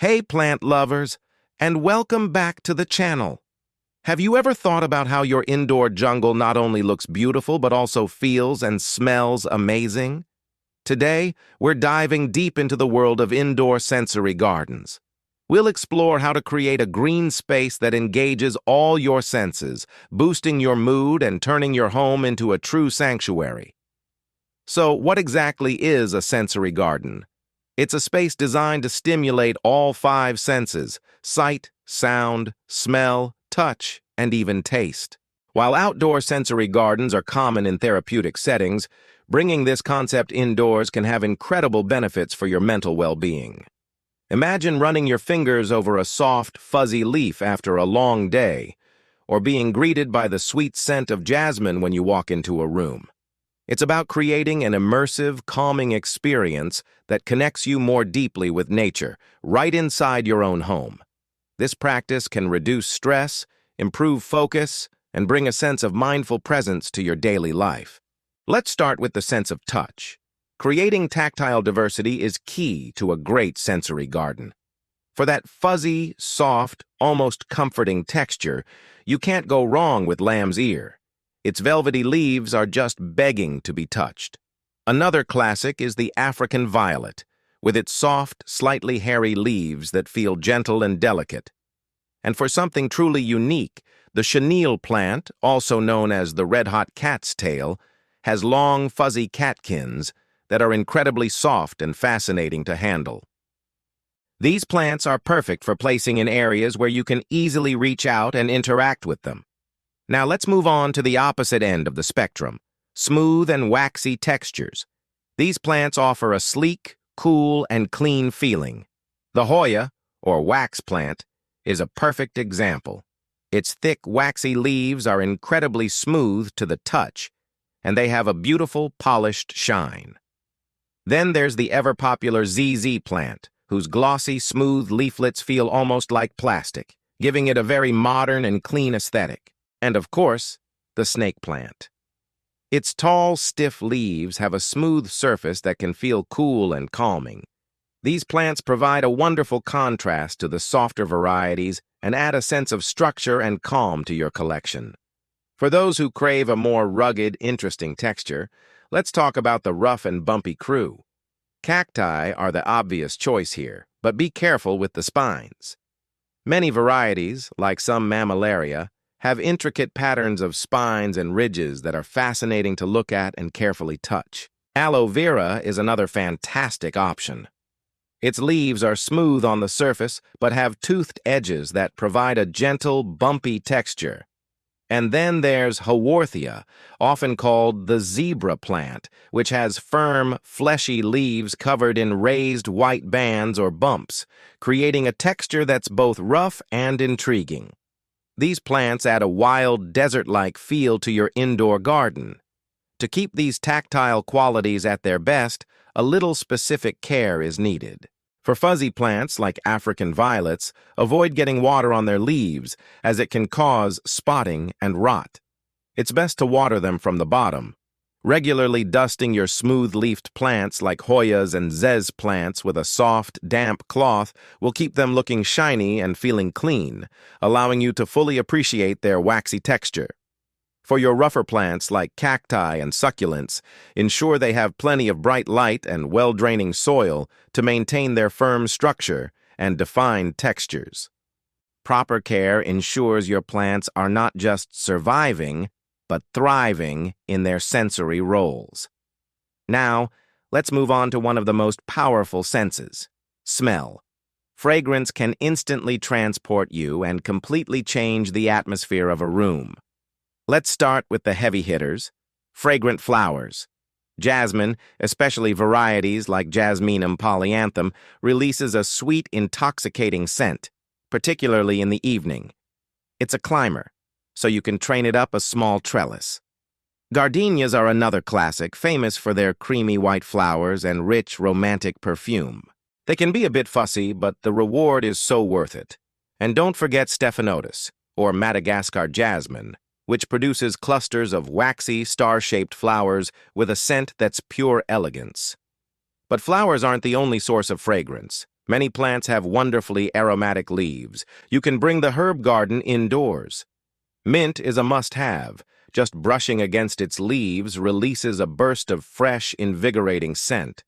Hey plant lovers, and welcome back to the channel. Have you ever thought about how your indoor jungle not only looks beautiful but also feels and smells amazing? Today, we're diving deep into the world of indoor sensory gardens. We'll explore how to create a green space that engages all your senses, boosting your mood and turning your home into a true sanctuary. So, what exactly is a sensory garden? It's a space designed to stimulate all five senses: sight, sound, smell, touch, and even taste. While outdoor sensory gardens are common in therapeutic settings, bringing this concept indoors can have incredible benefits for your mental well-being. Imagine running your fingers over a soft, fuzzy leaf after a long day, or being greeted by the sweet scent of jasmine when you walk into a room. It's about creating an immersive, calming experience that connects you more deeply with nature, right inside your own home. This practice can reduce stress, improve focus, and bring a sense of mindful presence to your daily life. Let's start with the sense of touch. Creating tactile diversity is key to a great sensory garden. For that fuzzy, soft, almost comforting texture, you can't go wrong with lamb's ear. Its velvety leaves are just begging to be touched. Another classic is the African violet, with its soft, slightly hairy leaves that feel gentle and delicate. And for something truly unique, the chenille plant, also known as the red-hot cat's tail, has long, fuzzy catkins that are incredibly soft and fascinating to handle. These plants are perfect for placing in areas where you can easily reach out and interact with them. Now let's move on to the opposite end of the spectrum: smooth and waxy textures. These plants offer a sleek, cool, and clean feeling. The Hoya, or wax plant, is a perfect example. Its thick, waxy leaves are incredibly smooth to the touch, and they have a beautiful, polished shine. Then there's the ever-popular ZZ plant, whose glossy, smooth leaflets feel almost like plastic, giving it a very modern and clean aesthetic. And of course, the snake plant. Its tall, stiff leaves have a smooth surface that can feel cool and calming. These plants provide a wonderful contrast to the softer varieties and add a sense of structure and calm to your collection. For those who crave a more rugged, interesting texture, let's talk about the rough and bumpy crew. Cacti are the obvious choice here, but be careful with the spines. Many varieties, like some mammillaria, have intricate patterns of spines and ridges that are fascinating to look at and carefully touch. Aloe vera is another fantastic option. Its leaves are smooth on the surface but have toothed edges that provide a gentle, bumpy texture. And then there's Haworthia, often called the zebra plant, which has firm, fleshy leaves covered in raised white bands or bumps, creating a texture that's both rough and intriguing. These plants add a wild, desert-like feel to your indoor garden. To keep these tactile qualities at their best, a little specific care is needed. For fuzzy plants like African violets, avoid getting water on their leaves, as it can cause spotting and rot. It's best to water them from the bottom. Regularly dusting your smooth-leafed plants like Hoyas and Zez plants with a soft, damp cloth will keep them looking shiny and feeling clean, allowing you to fully appreciate their waxy texture. For your rougher plants like cacti and succulents, ensure they have plenty of bright light and well-draining soil to maintain their firm structure and defined textures. Proper care ensures your plants are not just surviving, but thriving in their sensory roles. Now, let's move on to one of the most powerful senses: smell. Fragrance can instantly transport you and completely change the atmosphere of a room. Let's start with the heavy hitters: fragrant flowers. Jasmine, especially varieties like Jasminum polyanthum, releases a sweet, intoxicating scent, particularly in the evening. It's a climber, so you can train it up a small trellis. Gardenias are another classic, famous for their creamy white flowers and rich, romantic perfume. They can be a bit fussy, but the reward is so worth it. And don't forget Stephanotis, or Madagascar jasmine, which produces clusters of waxy, star-shaped flowers with a scent that's pure elegance. But flowers aren't the only source of fragrance. Many plants have wonderfully aromatic leaves. You can bring the herb garden indoors. Mint is a must-have. Just brushing against its leaves releases a burst of fresh, invigorating scent.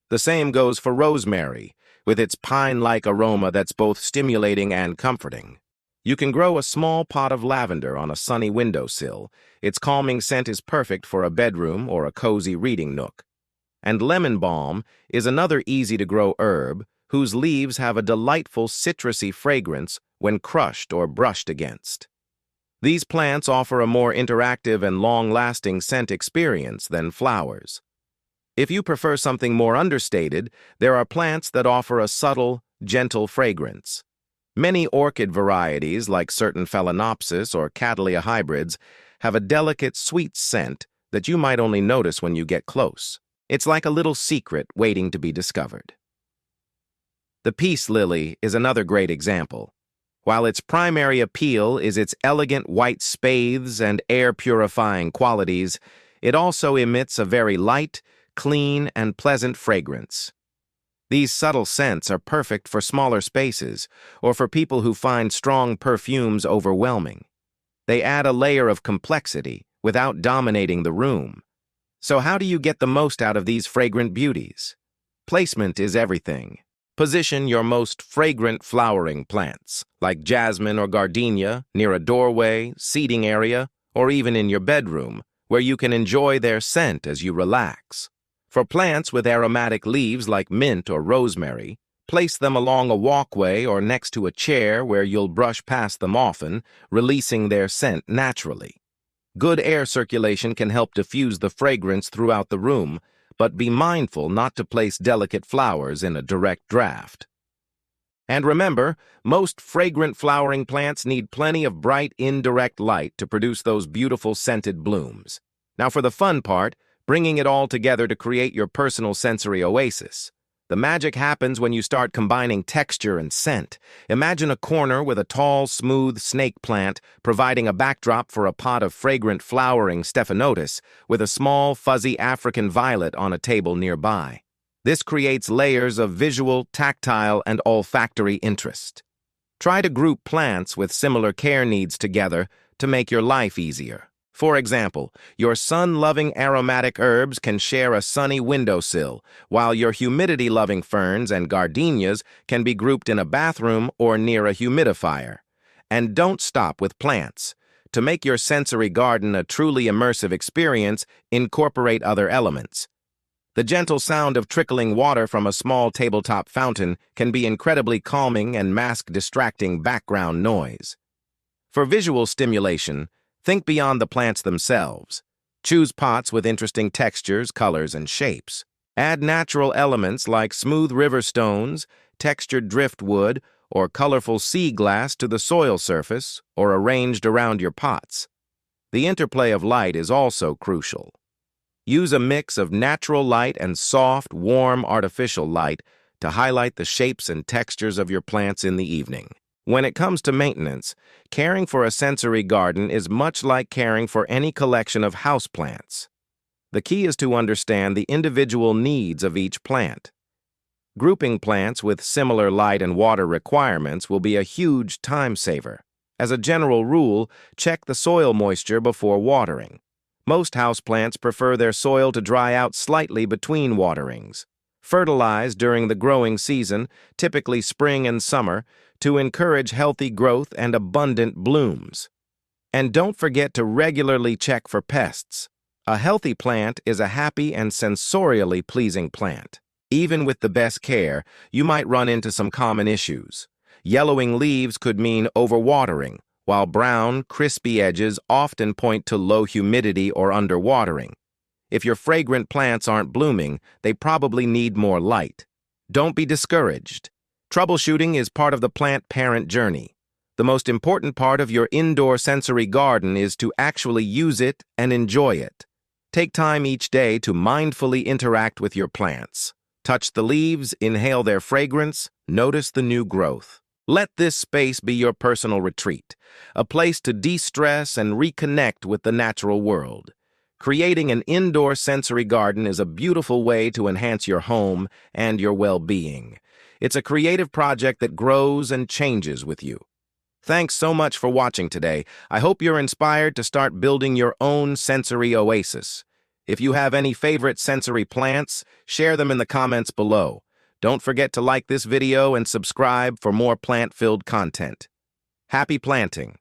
The same goes for rosemary, with its pine-like aroma that's both stimulating and comforting. You can grow a small pot of lavender on a sunny windowsill. Its calming scent is perfect for a bedroom or a cozy reading nook. And lemon balm is another easy-to-grow herb whose leaves have a delightful citrusy fragrance when crushed or brushed against. These plants offer a more interactive and long-lasting scent experience than flowers. If you prefer something more understated, there are plants that offer a subtle, gentle fragrance. Many orchid varieties, like certain Phalaenopsis or Cattleya hybrids, have a delicate, sweet scent that you might only notice when you get close. It's like a little secret waiting to be discovered. The peace lily is another great example. While its primary appeal is its elegant white spathes and air-purifying qualities, it also emits a very light, clean, and pleasant fragrance. These subtle scents are perfect for smaller spaces or for people who find strong perfumes overwhelming. They add a layer of complexity without dominating the room. So how do you get the most out of these fragrant beauties? Placement is everything. Position your most fragrant flowering plants, like jasmine or gardenia, near a doorway, seating area, or even in your bedroom, where you can enjoy their scent as you relax. For plants with aromatic leaves like mint or rosemary, place them along a walkway or next to a chair where you'll brush past them often, releasing their scent naturally. Good air circulation can help diffuse the fragrance throughout the room, but be mindful not to place delicate flowers in a direct draft. And remember, most fragrant flowering plants need plenty of bright, indirect light to produce those beautiful scented blooms. Now for the fun part, bringing it all together to create your personal sensory oasis. The magic happens when you start combining texture and scent. Imagine a corner with a tall, smooth snake plant providing a backdrop for a pot of fragrant flowering stephanotis with a small, fuzzy African violet on a table nearby. This creates layers of visual, tactile, and olfactory interest. Try to group plants with similar care needs together to make your life easier. For example, your sun-loving aromatic herbs can share a sunny windowsill, while your humidity-loving ferns and gardenias can be grouped in a bathroom or near a humidifier. And don't stop with plants. To make your sensory garden a truly immersive experience, incorporate other elements. The gentle sound of trickling water from a small tabletop fountain can be incredibly calming and mask distracting background noise. For visual stimulation, think beyond the plants themselves. Choose pots with interesting textures, colors, and shapes. Add natural elements like smooth river stones, textured driftwood, or colorful sea glass to the soil surface or arranged around your pots. The interplay of light is also crucial. Use a mix of natural light and soft, warm, artificial light to highlight the shapes and textures of your plants in the evening. When it comes to maintenance, caring for a sensory garden is much like caring for any collection of houseplants. The key is to understand the individual needs of each plant. Grouping plants with similar light and water requirements will be a huge time saver. As a general rule, check the soil moisture before watering. Most houseplants prefer their soil to dry out slightly between waterings. Fertilize during the growing season, typically spring and summer, to encourage healthy growth and abundant blooms. And don't forget to regularly check for pests. A healthy plant is a happy and sensorially pleasing plant. Even with the best care, you might run into some common issues. Yellowing leaves could mean overwatering, while brown, crispy edges often point to low humidity or underwatering. If your fragrant plants aren't blooming, they probably need more light. Don't be discouraged. Troubleshooting is part of the plant-parent journey. The most important part of your indoor sensory garden is to actually use it and enjoy it. Take time each day to mindfully interact with your plants. Touch the leaves, inhale their fragrance, notice the new growth. Let this space be your personal retreat, a place to de-stress and reconnect with the natural world. Creating an indoor sensory garden is a beautiful way to enhance your home and your well-being. It's a creative project that grows and changes with you. Thanks so much for watching today. I hope you're inspired to start building your own sensory oasis. If you have any favorite sensory plants, share them in the comments below. Don't forget to like this video and subscribe for more plant-filled content. Happy planting!